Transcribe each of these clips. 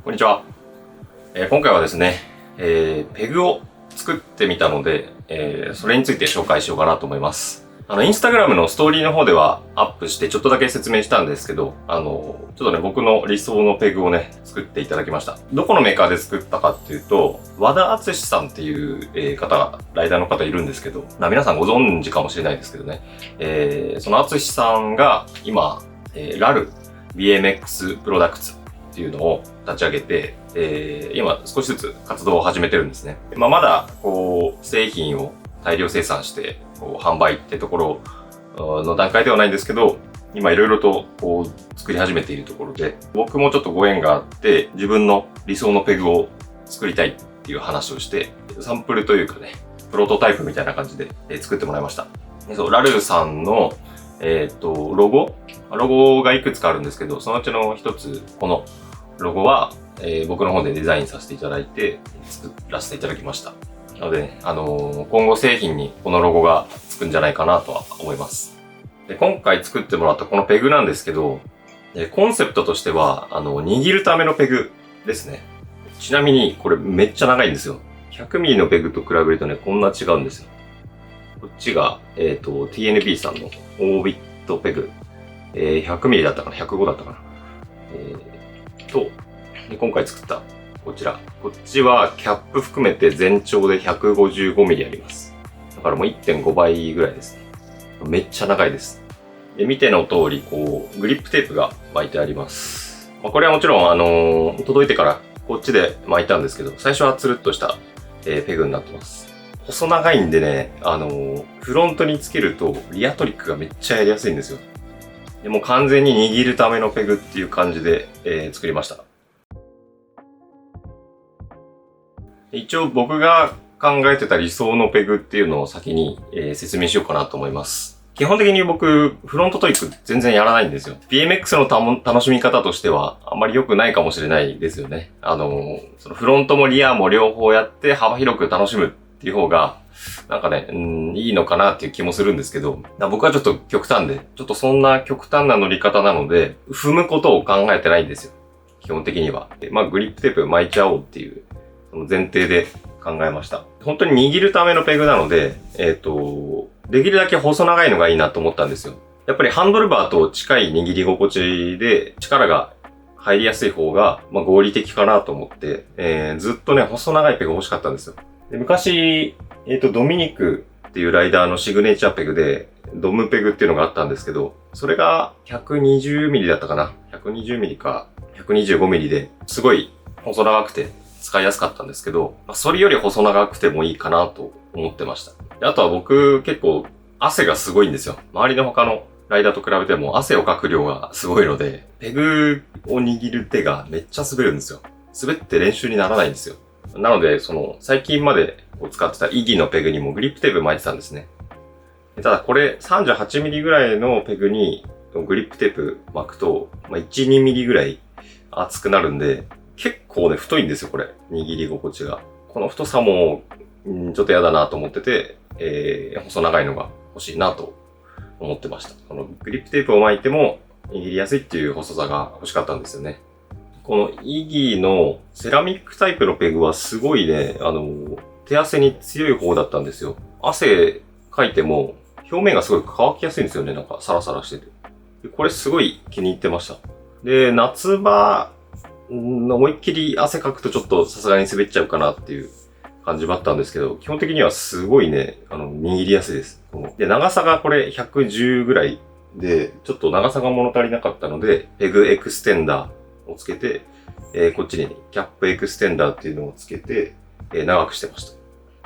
こんにちは。今回はですね、ペグを作ってみたので、それについて紹介しようかなと思います。インスタグラムのストーリーの方ではアップしてちょっとだけ説明したんですけど、ちょっとね、僕の理想のペグをね、作っていただきました。どこのメーカーで作ったかっていうと、和田敦さんっていう、方が、ライダーの方いるんですけど、皆さんご存知かもしれないですけどね、その敦さんが今、ラル BMX プロダクツっていうのを立ち上げて、今少しずつ活動を始めてるんですね。まだ、製品を大量生産して、販売ってところの段階ではないんですけど、今いろいろと作り始めているところで、僕もちょっとご縁があって、自分の理想のペグを作りたいっていう話をして、サンプルというかね、プロトタイプみたいな感じで作ってもらいました。そう、ラルさんの、ロゴがいくつかあるんですけど、そのうちの一つ、このロゴは、僕の方でデザインさせていただいて、作らせていただきました。なのでね、今後製品にこのロゴがつくんじゃないかなとは思います。で、今回作ってもらったこのペグなんですけど、コンセプトとしては、握るためのペグですね。ちなみに、これめっちゃ長いんですよ。100ミリのペグと比べるとね、こんな違うんですよ。こっちが、TNB さんのオービットペグ。100ミリだったかな ?105 だったかなで、今回作ったこちら。こっちはキャップ含めて全長で155ミリあります。だからもう 1.5 倍ぐらいですね。めっちゃ長いです。で、見ての通り、グリップテープが巻いてあります。これはもちろん、届いてからこっちで巻いたんですけど、最初はつるっとした、ペグになってます。細長いんでね、フロントにつけるとリアトリックがめっちゃやりやすいんですよ。でもう完全に握るためのペグっていう感じで、作りました。一応僕が考えてた理想のペグっていうのを先に、説明しようかなと思います。基本的に僕、フロントトリック全然やらないんですよ。BMX の楽しみ方としてはあんまり良くないかもしれないですよね。そのフロントもリアも両方やって幅広く楽しむっていう方が、なんかね、いいのかなっていう気もするんですけど、僕はちょっと極端で、ちょっとそんな極端な乗り方なので、踏むことを考えてないんですよ。基本的には。グリップテープ巻いちゃおうっていう、その前提で考えました。本当に握るためのペグなので、できるだけ細長いのがいいなと思ったんですよ。やっぱりハンドルバーと近い握り心地で力が入りやすい方が、合理的かなと思って、ずっとね、細長いペグ欲しかったんですよ。で昔、ドミニクっていうライダーのシグネチャーペグで、ドムペグっていうのがあったんですけど、それが120ミリだったかな ?120 ミリか125ミリですごい細長くて使いやすかったんですけど、それより細長くてもいいかなと思ってました。あとは僕結構汗がすごいんですよ。周りの他のライダーと比べても汗をかく量がすごいので、ペグを握る手がめっちゃ滑るんですよ。滑って練習にならないんですよ。なので、最近まで使ってたイギのペグにもグリップテープ巻いてたんですね。ただこれ38ミリぐらいのペグにグリップテープ巻くと、1、2ミリぐらい厚くなるんで、結構ね、太いんですよ、これ。握り心地が。この太さも、ちょっと嫌だなと思ってて、細長いのが欲しいなと思ってました。このグリップテープを巻いても握りやすいっていう細さが欲しかったんですよね。このイギーのセラミックタイプのペグはすごいね、手汗に強い方だったんですよ。汗かいても表面がすごい乾きやすいんですよね。なんかサラサラしてて。これすごい気に入ってました。で、夏場、思いっきり汗かくとちょっとさすがに滑っちゃうかなっていう感じもあったんですけど、基本的にはすごいね、握りやすいです。で、長さがこれ110ぐらいで、ちょっと長さが物足りなかったので、ペグエクステンダーをつけて、こっちにキャップエクステンダーっていうのをつけて、長くしてまし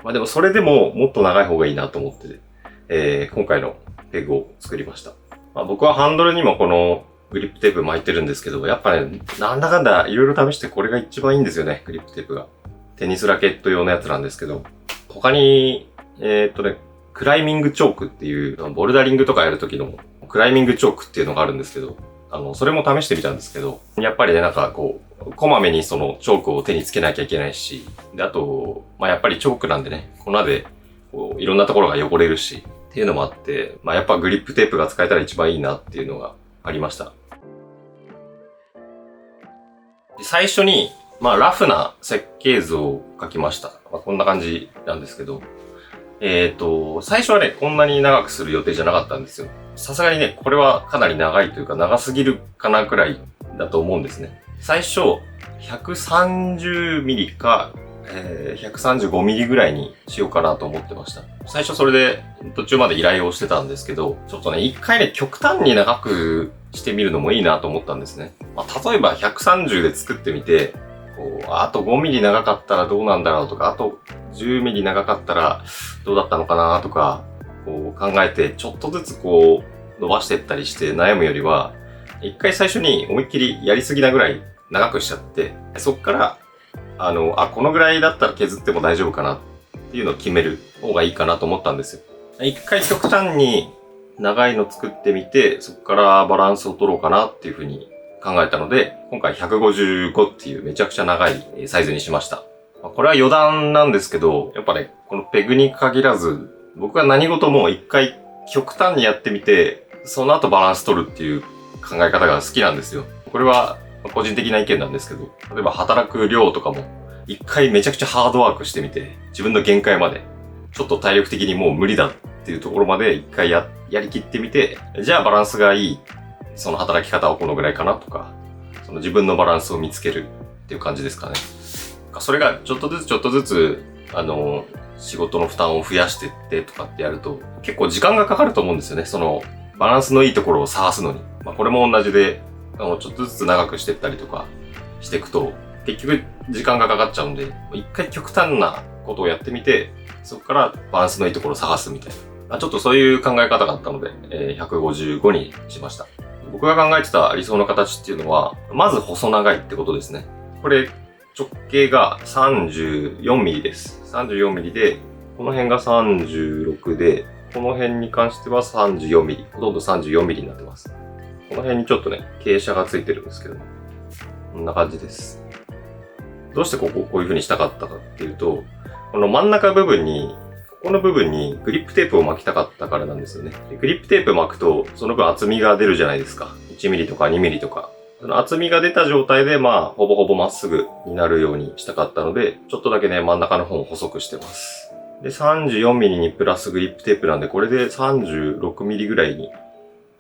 た。でもそれでももっと長い方がいいなと思って、今回のペグを作りました。僕はハンドルにもこのグリップテープ巻いてるんですけど、やっぱね、なんだかんだいろいろ試してこれが一番いいんですよね、グリップテープが。テニスラケット用のやつなんですけど、他に、クライミングチョークっていう、ボルダリングとかやるときのクライミングチョークっていうのがあるんですけど、それも試してみたんですけど、やっぱりね、こまめにそのチョークを手につけなきゃいけないし、で、あと、やっぱりチョークなんでね、粉で、いろんなところが汚れるし、っていうのもあって、やっぱグリップテープが使えたら一番いいなっていうのがありました。最初に、まあ、ラフな設計図を描きました。まあ、こんな感じなんですけど。最初はね、こんなに長くする予定じゃなかったんですよ。さすがにね、これはかなり長いというか、長すぎるかなくらいだと思うんですね。最初、130ミリか、135ミリぐらいにしようかなと思ってました。最初それで途中まで依頼をしてたんですけど、ちょっとね、一回ね、極端に長くしてみるのもいいなと思ったんですね。まあ、例えば130で作ってみて、あと5ミリ長かったらどうなんだろうとか、あと10ミリ長かったらどうだったのかなとか、考えて、ちょっとずつ伸ばしていったりして悩むよりは、一回最初に思いっきりやりすぎなぐらい長くしちゃって、そっから、このぐらいだったら削っても大丈夫かなっていうのを決める方がいいかなと思ったんですよ。一回極端に長いの作ってみて、そこからバランスを取ろうかなっていうふうに考えたので、今回155っていうめちゃくちゃ長いサイズにしました。これは余談なんですけど、やっぱね、このペグに限らず、僕は何事も一回極端にやってみて、その後バランス取るっていう考え方が好きなんですよ。これは個人的な意見なんですけど、例えば働く量とかも、一回めちゃくちゃハードワークしてみて、自分の限界まで、ちょっと体力的にもう無理だっていうところまで一回やりきってみて、じゃあバランスがいい、その働き方はこのぐらいかなとか、その自分のバランスを見つけるっていう感じですかね。それがちょっとずつ、仕事の負担を増やしてってとかってやると、結構時間がかかると思うんですよね。その、バランスのいいところを探すのに。まあ、これも同じで、ちょっとずつ長くしてったりとかしていくと、結局時間がかかっちゃうんで、一回極端なことをやってみて、そこからバランスのいいところを探すみたいな。ちょっとそういう考え方があったので、155にしました。僕が考えてた理想の形っていうのは、まず細長いってことですね。これ、直径が34ミリです。34ミリで、この辺が36で、この辺に関しては34ミリ。ほとんど34ミリになってます。この辺にちょっとね、傾斜がついてるんですけど、こんな感じです。どうしてこういう風にしたかったかっていうと、この真ん中部分に、ここの部分にグリップテープを巻きたかったからなんですよね。グリップテープ巻くと、その分厚みが出るじゃないですか。1ミリとか2ミリとか。その厚みが出た状態で、ほぼほぼまっすぐになるようにしたかったので、ちょっとだけね、真ん中の方を細くしてます。で、34ミリにプラスグリップテープなんで、これで36ミリぐらいに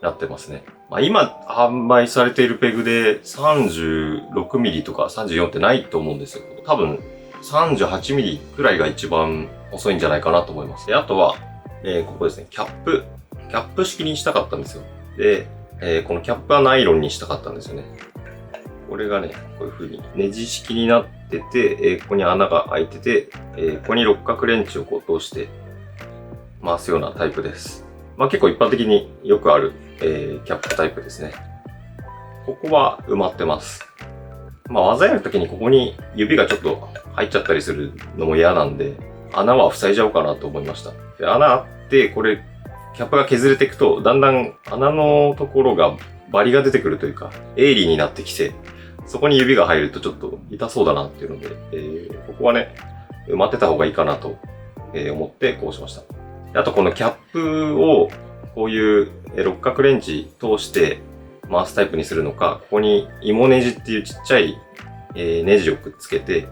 なってますね。今販売されているペグで36ミリとか34ってないと思うんですよ。多分38ミリくらいが一番遅いんじゃないかなと思います。で、あとは、ここですね、キャップ式にしたかったんですよ。で、このキャップはナイロンにしたかったんですよね。これがね、こういう風にネジ式になってて、ここに穴が開いてて、ここに六角レンチを通して回すようなタイプです。結構一般的によくある、キャップタイプですね。ここは埋まってます。技やるときにここに指がちょっと入っちゃったりするのも嫌なんで、穴は塞いじゃおうかなと思いました。で、穴あって、これ、キャップが削れていくと、だんだん穴のところがバリが出てくるというか、鋭利になってきて、そこに指が入るとちょっと痛そうだなっていうので、ここはね、埋まってた方がいいかなと思ってこうしました。あとこのキャップをこういう六角レンチ通して回すタイプにするのか、ここに芋ネジっていうちっちゃいネジをくっつけて、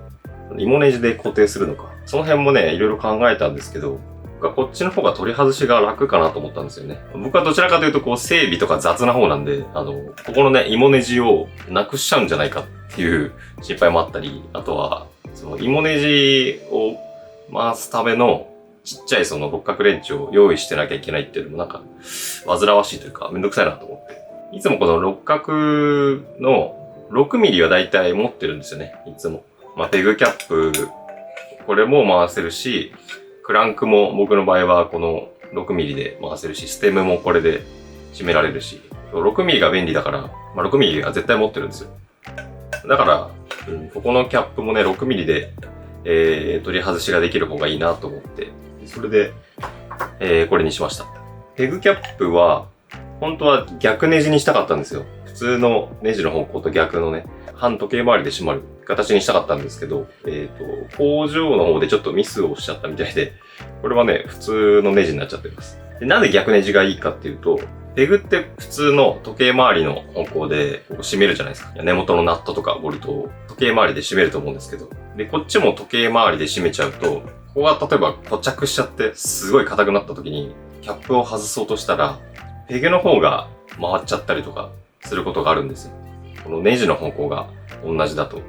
芋ネジで固定するのか。その辺もね、いろいろ考えたんですけど、こっちの方が取り外しが楽かなと思ったんですよね。僕はどちらかというと整備とか雑な方なんで、ここのね、芋ネジをなくしちゃうんじゃないかっていう心配もあったり、あとは、その芋ネジを回すためのちっちゃいその六角レンチを用意してなきゃいけないっていうのも煩わしいというかめんどくさいなと思って。いつもこの六角の6ミリはだいたい持ってるんですよね。いつも。ペグキャップ、これも回せるし、クランクも僕の場合はこの6ミリで回せるし、ステムもこれで締められるし、6ミリが便利だから、6ミリは絶対持ってるんですよ。だから、ここのキャップもね、6ミリで、取り外しができる方がいいなと思って、それで、これにしました。ペグキャップは、本当は逆ネジにしたかったんですよ。普通のネジの方向と逆のね、半時計回りで締まる形にしたかったんですけど、工場の方でちょっとミスをしちゃったみたいで、これはね、普通のネジになっちゃってます。で、なんで逆ネジがいいかっていうと、ペグって普通の時計回りの方向でここ締めるじゃないですか。根元のナットとかボルトを時計回りで締めると思うんですけど。で、こっちも時計回りで締めちゃうと、ここが例えば固着しちゃってすごい硬くなった時にキャップを外そうとしたら、ペグの方が回っちゃったりとかすることがあるんですよ。このネジの方向が同じだと。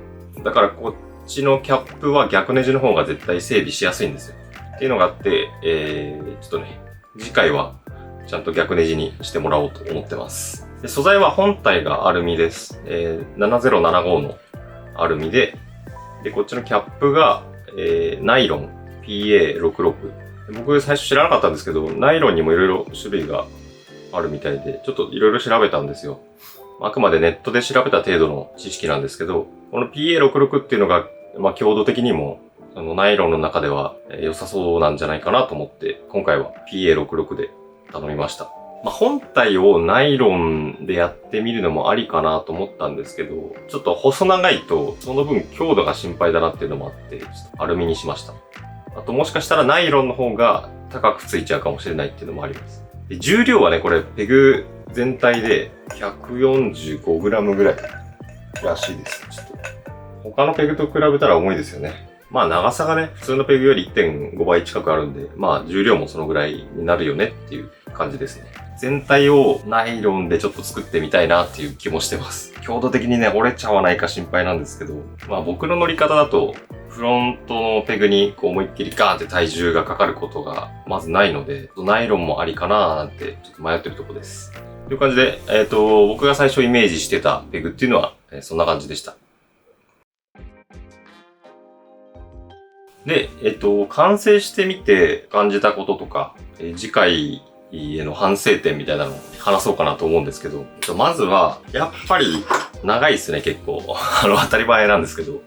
だからこっちのキャップは逆ネジの方が絶対整備しやすいんですよ。っていうのがあって、ちょっとね、次回はちゃんと逆ネジにしてもらおうと思ってます。で素材は本体がアルミです。7075のアルミで、こっちのキャップが、ナイロン PA66。僕最初知らなかったんですけど、ナイロンにもいろいろ種類があるみたいで、ちょっといろいろ調べたんですよ。あくまでネットで調べた程度の知識なんですけど、この PA66 っていうのが、強度的にも、ナイロンの中では良さそうなんじゃないかなと思って、今回は PA66 で頼みました。本体をナイロンでやってみるのもありかなと思ったんですけど、ちょっと細長いと、その分強度が心配だなっていうのもあって、ちょっとアルミにしました。あともしかしたらナイロンの方が高くついちゃうかもしれないっていうのもあります。で重量はね、これペグ全体で 145g ぐらいらしいです。ちょっと他のペグと比べたら重いですよね。長さがね、普通のペグより 1.5 倍近くあるんで、重量もそのぐらいになるよねっていう感じですね。全体をナイロンでちょっと作ってみたいなっていう気もしてます。強度的にね、折れちゃわないか心配なんですけど、僕の乗り方だと、フロントのペグにこう思いっきりガーンって体重がかかることがまずないので、ナイロンもありかなーなんてちょっと迷ってるところです。という感じで、僕が最初イメージしてたペグっていうのは、そんな感じでした。で、完成してみて感じたこととか、次回への反省点みたいなのを話そうかなと思うんですけど、まずは、やっぱり長いですね、結構。当たり前なんですけど、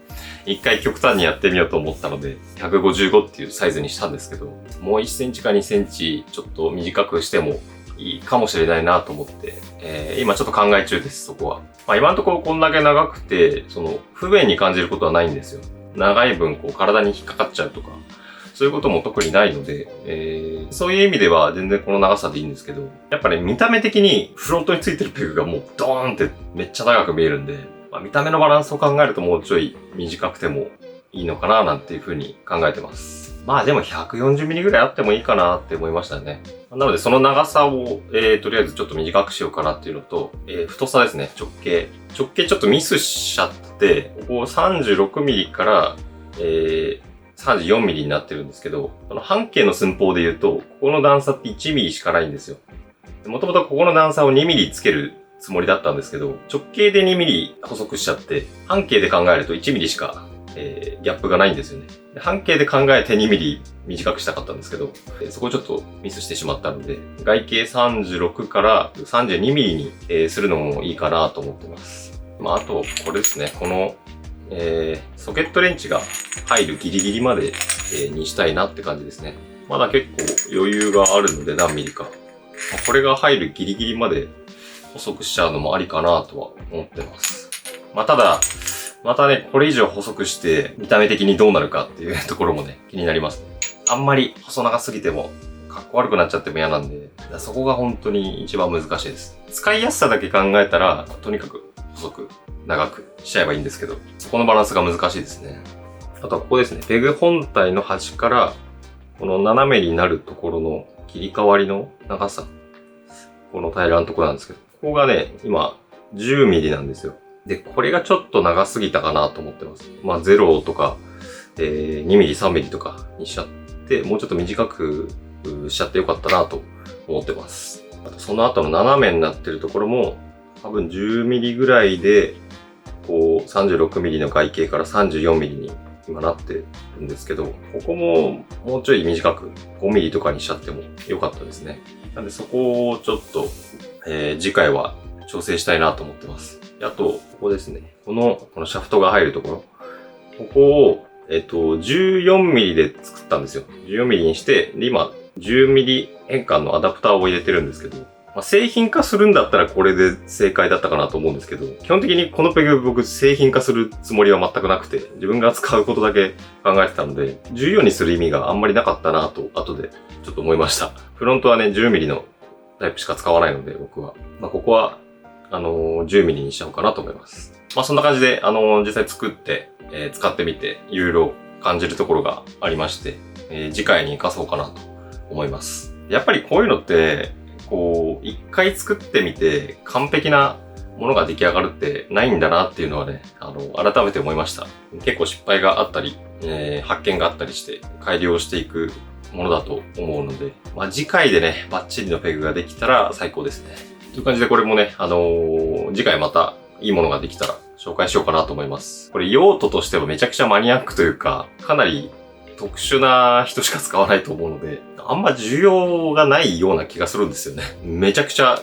一回極端にやってみようと思ったので、155っていうサイズにしたんですけど、もう1センチか2センチちょっと短くしてもいいかもしれないなと思って、今ちょっと考え中です、そこは。今のところこんだけ長くて、不便に感じることはないんですよ。長い分、体に引っかかっちゃうとか、そういうことも特にないので、そういう意味では全然この長さでいいんですけど、やっぱね、見た目的にフロントについてるペグがもうドーンってめっちゃ長く見えるんで、見た目のバランスを考えるともうちょい短くてもいいのかななんていう風に考えてます。でも 140mm ぐらいあってもいいかなって思いましたね。なのでその長さを、とりあえずちょっと短くしようかなっていうのと、太さですね、直径。直径ちょっとミスしちゃって、ここ 36mm から、34mm になってるんですけど、この半径の寸法で言うと、ここの段差って 1mm しかないんですよ。もともとここの段差を 2mm つけるつもりだったんですけど、直径で 2mm 細くしちゃって、半径で考えると 1mm しか、ギャップがないんですよね。半径で考えて 2mm 短くしたかったんですけど、そこちょっとミスしてしまったので、外径36から 32mm に、するのもいいかなと思ってます。あと、これですね。この、ソケットレンチが入るギリギリまで、にしたいなって感じですね。まだ結構余裕があるので何ミリか。これが入るギリギリまで細くしちゃうのもありかなとは思ってます。ただ、またね、これ以上細くして見た目的にどうなるかっていうところもね、気になりますね。あんまり細長すぎても、かっこ悪くなっちゃっても嫌なんで、そこが本当に一番難しいです。使いやすさだけ考えたら、とにかく細く、長くしちゃえばいいんですけど、そこのバランスが難しいですね。あとはここですね、ペグ本体の端から、この斜めになるところの切り替わりの長さ。この平らなところなんですけど、ここがね、今、10mm なんですよ。で、これがちょっと長すぎたかなと思ってます。0とか、2mm、3mm とかにしちゃって、もうちょっと短くしちゃってよかったなと思ってます。あと、その後の斜めになってるところも、多分 10mm ぐらいで、36mm の外径から 34mm に今なってるんですけど、ここももうちょい短く 5mm とかにしちゃってもよかったですね。なんでそこをちょっと、次回は調整したいなと思ってます。あと、ここですね。このシャフトが入るところ。ここを、14mm で作ったんですよ。14mm にして、で、今、10mm 変換のアダプターを入れてるんですけど、製品化するんだったらこれで正解だったかなと思うんですけど、基本的にこのペグ僕製品化するつもりは全くなくて、自分が使うことだけ考えてたので、14にする意味があんまりなかったなと、後でちょっと思いました。フロントはね、10mm のタイプしか使わないので、僕は。ここは、10ミリにしちゃおうかなと思います。そんな感じで、実際作って、使ってみて、いろいろ感じるところがありまして、次回に活かそうかなと思います。やっぱりこういうのって、一回作ってみて、完璧なものが出来上がるってないんだなっていうのはね、改めて思いました。結構失敗があったり、発見があったりして、改良していくものだと思うので、次回でね、バッチリのペグができたら最高ですね。という感じでこれもね、次回またいいものができたら紹介しようかなと思います。これ用途としてはめちゃくちゃマニアックというか、かなり特殊な人しか使わないと思うので、あんま需要がないような気がするんですよね。めちゃくちゃ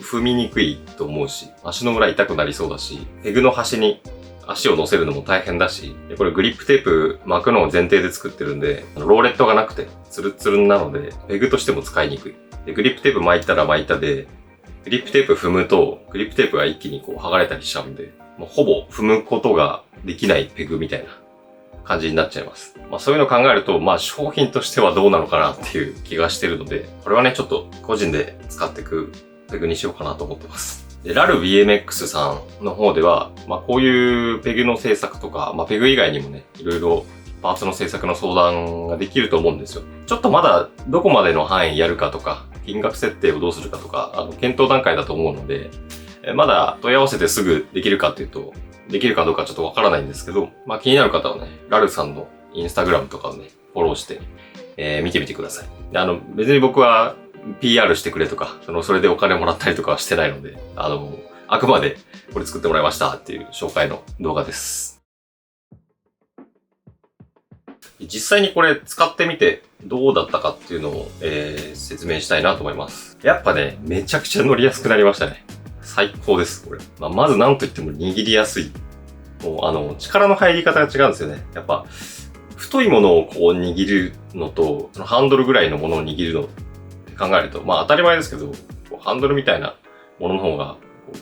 踏みにくいと思うし、足の裏痛くなりそうだし、ペグの端に足を乗せるのも大変だし、これグリップテープ巻くのを前提で作ってるんで、ローレットがなくてツルツルなので、ペグとしても使いにくい。で、グリップテープ巻いたら巻いたで、グリップテープ踏むと、グリップテープが一気に剥がれたりしちゃうんで、もうほぼ踏むことができないペグみたいな感じになっちゃいます。そういうのを考えると、商品としてはどうなのかなっていう気がしてるので、これはね、ちょっと個人で使っていくペグにしようかなと思ってます。で、ラル BMX さんの方では、こういうペグの制作とか、ペグ以外にもね、いろいろパーツの制作の相談ができると思うんですよ。ちょっとまだどこまでの範囲やるかとか、金額設定をどうするかとか、検討段階だと思うので、まだ問い合わせてすぐできるかっていうと、できるかどうかちょっとわからないんですけど、気になる方はね、ラルさんのインスタグラムとかをね、フォローして、見てみてください。で、別に僕は PR してくれとか、それでお金もらったりとかはしてないので、あくまでこれ作ってもらいましたっていう紹介の動画です。実際にこれ使ってみてどうだったかっていうのを、説明したいなと思います。やっぱね、めちゃくちゃ乗りやすくなりましたね。最高です、これ。まず何と言っても握りやすい。もう力の入り方が違うんですよね。やっぱ、太いものを握るのと、そのハンドルぐらいのものを握るのって考えると、当たり前ですけど、ハンドルみたいなものの方が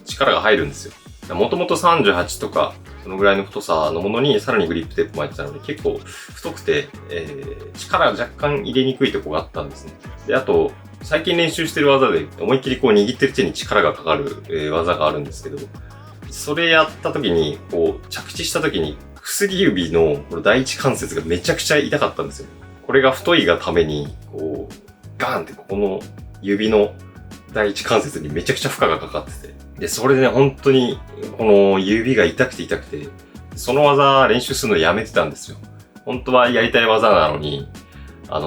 力が入るんですよ。もともと38とか、そのぐらいの太さのものにさらにグリップテープ巻いてたので結構太くて、力が若干入れにくいとこがあったんですね。で、あと、最近練習してる技で思いっきり握ってる手に力がかかる、技があるんですけど、それやった時に、着地した時に薬指の第一関節がめちゃくちゃ痛かったんですよ。これが太いがために、ガーンってここの指の第一関節にめちゃくちゃ負荷がかかってて。で、それでね、本当に、この指が痛くて、その技練習するのやめてたんですよ。本当はやりたい技なのに、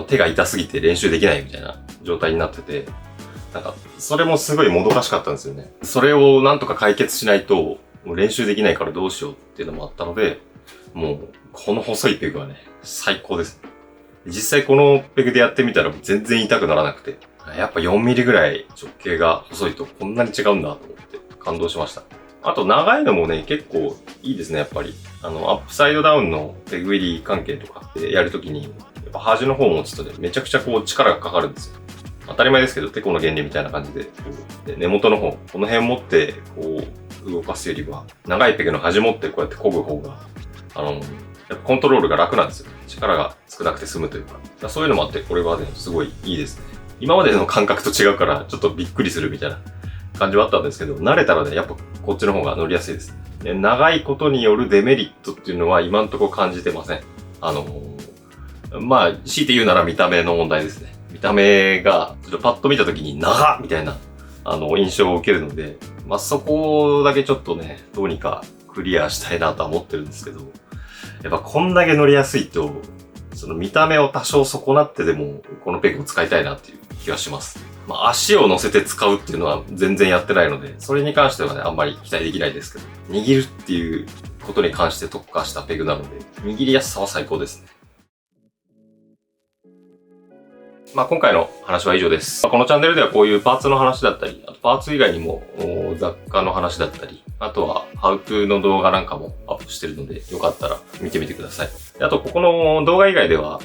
手が痛すぎて練習できないみたいな状態になってて、それもすごいもどかしかったんですよね。それをなんとか解決しないと、もう練習できないからどうしようっていうのもあったので、もう、この細いペグはね、最高です。実際このペグでやってみたら全然痛くならなくて、やっぱ4ミリぐらい直径が細いとこんなに違うんだと思って感動しました。あと長いのもね、結構いいですね、やっぱり。アップサイドダウンのペグ入り関係とかでやるときに、やっぱ端の方を持つとね、めちゃくちゃ力がかかるんですよ。当たり前ですけど、テコの原理みたいな感じで、根元の方、この辺持って、動かすよりは、長いペグの端持ってこうやって漕ぐ方が、やっぱコントロールが楽なんですよ。力が少なくて済むというか。そういうのもあって、これはね、すごいいいですね。今までの感覚と違うから、ちょっとびっくりするみたいな感じはあったんですけど、慣れたらね、やっぱこっちの方が乗りやすいです。で、長いことによるデメリットっていうのは今んところ感じてません。強いて言うなら見た目の問題ですね。見た目が、ちょっとパッと見た時に長っみたいな、印象を受けるので、そこだけちょっとね、どうにかクリアしたいなとは思ってるんですけど、やっぱこんだけ乗りやすいと、その見た目を多少損なってでも、このペグを使いたいなっていう気がします。足を乗せて使うっていうのは全然やってないので、それに関してはね、あんまり期待できないですけど、握るっていうことに関して特化したペグなので、握りやすさは最高ですね。今回の話は以上です。このチャンネルではこういうパーツの話だったり、あとパーツ以外にも雑貨の話だったり、あとはハウトゥーの動画なんかもアップしてるので、よかったら見てみてください。あと、ここの動画以外では、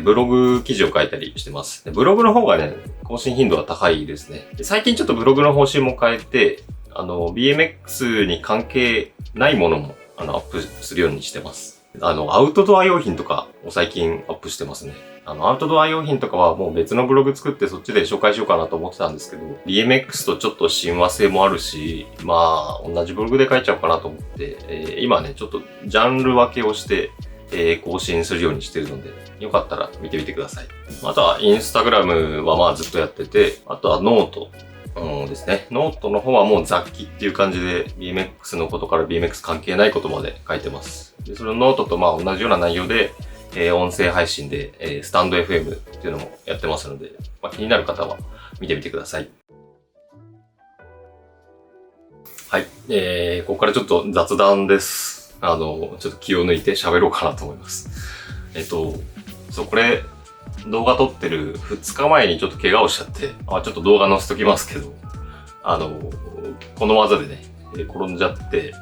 ブログ記事を書いたりしてます。ブログの方がね、更新頻度は高いですね。最近ちょっとブログの方針も変えて、BMX に関係ないものもアップするようにしてます。アウトドア用品とかを最近アップしてますね。アウトドア用品とかはもう別のブログ作ってそっちで紹介しようかなと思ってたんですけど、BMX とちょっと親和性もあるし、まあ、同じブログで書いちゃおうかなと思って、今ね、ちょっとジャンル分けをして、更新するようにしてるので、よかったら見てみてください。あとはインスタグラムはまあずっとやってて、あとはノート。ですね。ノートの方はもう雑記っていう感じで BMX のことから BMX 関係ないことまで書いてます。でそのノートとまあ同じような内容で、音声配信で、スタンド FM っていうのもやってますので、まあ、気になる方は見てみてください。はい。ここからちょっと雑談です。ちょっと気を抜いて喋ろうかなと思います。そう、これ、動画撮ってる2日前にちょっと怪我をしちゃって、ちょっと動画載せときますけど、この技でね、転んじゃって、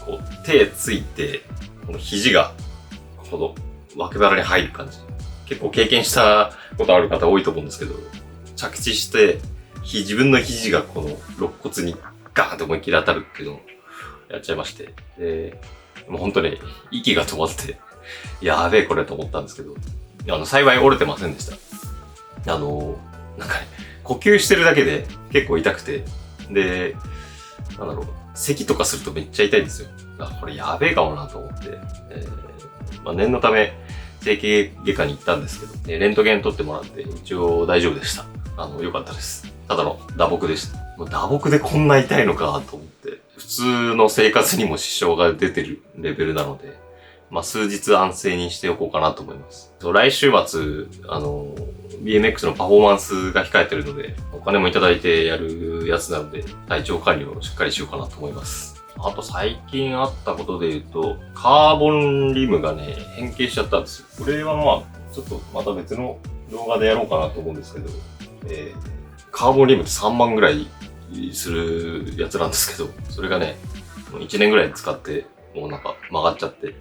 こう、手ついて、この肘が、この脇腹に入る感じ。結構経験したことある方多いと思うんですけど、着地して、自分の肘がこの肋骨にガーンと思いっきり当たるっていうのをやっちゃいまして、もう本当に息が止まって、やべえこれと思ったんですけど、幸い折れてませんでした。なんかね、呼吸してるだけで結構痛くて、で、咳とかするとめっちゃ痛いんですよ。これやべえかもなと思って、念のため整形外科に行ったんですけど、レントゲン取ってもらって一応大丈夫でした。良かったです。ただの打撲でした。もう打撲でこんな痛いのかと思って、普通の生活にも支障が出てるレベルなので、数日安静にしておこうかなと思います。来週末、BMX のパフォーマンスが控えてるので、お金もいただいてやるやつなので、体調管理をしっかりしようかなと思います。あと最近あったことで言うと、カーボンリムがね、変形しちゃったんですよ。これはちょっとまた別の動画でやろうかなと思うんですけど、カーボンリムって3万ぐらいするやつなんですけど、それがね、1年ぐらい使って、もうなんか曲がっちゃって、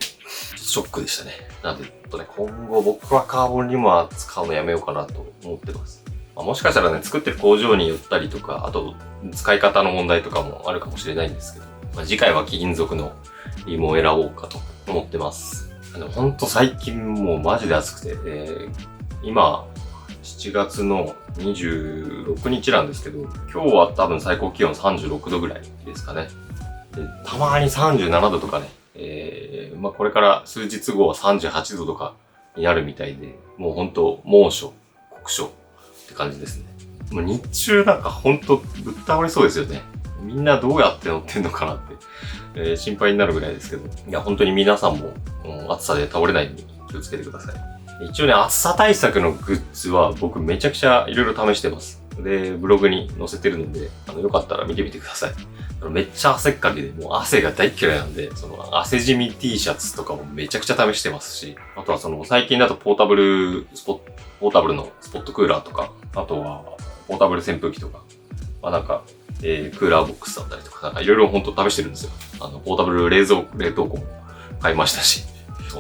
ショックでしたね。なんで、今後僕はカーボンリムは使うのやめようかなと思ってます。もしかしたらね、作ってる工場によったりとか、あと、使い方の問題とかもあるかもしれないんですけど、次回は金属のリムを選ぼうかと思ってます。ほんと最近もうマジで暑くて、今、7月の26日なんですけど、今日は多分最高気温36度ぐらいですかね。でたまに37度とかね、これから数日後は38度とかになるみたいで、もうほんと猛暑、酷暑って感じですね。もう日中なんかほんとぶっ倒れそうですよね。みんなどうやって乗ってんのかなって、心配になるぐらいですけど。いや、本当に皆さんも、暑さで倒れないように気をつけてください。一応ね、暑さ対策のグッズは僕めちゃくちゃいろいろ試してます。で、ブログに載せてるので、よかったら見てみてください。めっちゃ汗っかきで、もう汗が大嫌いなんで、その汗じみ T シャツとかもめちゃくちゃ試してますし、あとは最近だとポータブルのスポットクーラーとか、あとはポータブル扇風機とか、クーラーボックスだったりとか、いろいろほんと試してるんですよ。ポータブル冷凍庫も買いましたし、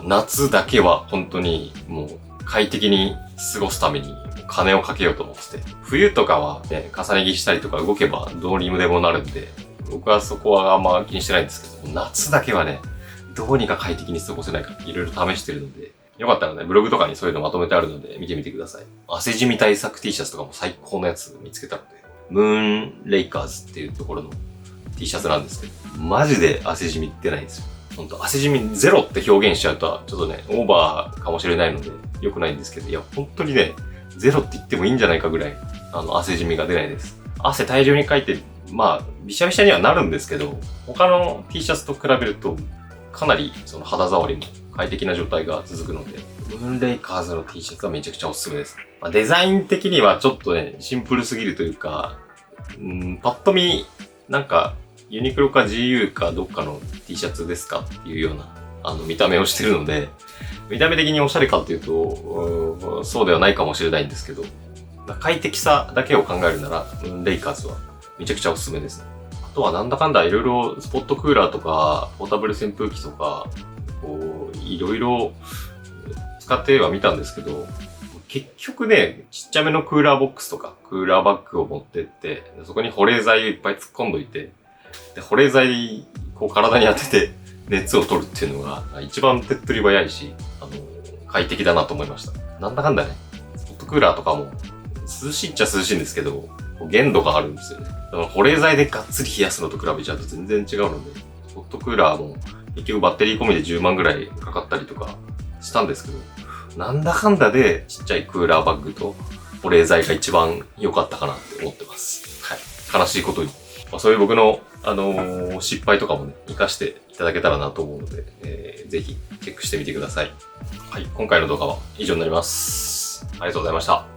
夏だけは本当にもう快適に過ごすために金をかけようと思ってて、冬とかはね、重ね着したりとか動けばどうにもでもなるんで、僕はそこはあんま気にしてないんですけど、夏だけはね、どうにか快適に過ごせないかいろいろ試してるので、よかったらね、ブログとかにそういうのまとめてあるので見てみてください。汗じみ対策 T シャツとかも最高のやつ見つけたので、ムーンレイカーズっていうところの T シャツなんですけど、マジで汗じみ出ないんですよ。ほんと、汗じみゼロって表現しちゃうと、ちょっとね、オーバーかもしれないので、良くないんですけど、いや、本当にね、ゼロって言ってもいいんじゃないかぐらい、汗じみが出ないです。汗大量にかいて、びしゃびしゃにはなるんですけど、他の T シャツと比べると、かなりその肌触りも快適な状態が続くので、ムーンレイカーズの T シャツはめちゃくちゃおすすめです。デザイン的にはちょっとね、シンプルすぎるというか、パッと見、ユニクロか GU かどっかの T シャツですかっていうような、見た目をしてるので、見た目的におしゃれかっていうと、そうではないかもしれないんですけど、快適さだけを考えるなら、レイカーズはめちゃくちゃおすすめですね。あとはなんだかんだいろいろスポットクーラーとか、ポータブル扇風機とか、いろいろ使ってはみたんですけど、結局ね、ちっちゃめのクーラーボックスとか、クーラーバッグを持ってって、そこに保冷剤をいっぱい突っ込んどいて、で、保冷剤、体に当てて、熱を取るっていうのが一番手っ取り早いし、快適だなと思いました。なんだかんだね、ホットクーラーとかも涼しいっちゃ涼しいんですけど、限度があるんですよね。だから保冷剤でがっつり冷やすのと比べちゃうと全然違うので、ホットクーラーも結局バッテリー込みで10万ぐらいかかったりとかしたんですけど、なんだかんだでちっちゃいクーラーバッグと保冷剤が一番良かったかなって思ってます。はい。悲しいことに。そういう僕の、失敗とかもね、活かしていただけたらなと思うので、ぜひチェックしてみてください。はい。今回の動画は以上になります。ありがとうございました。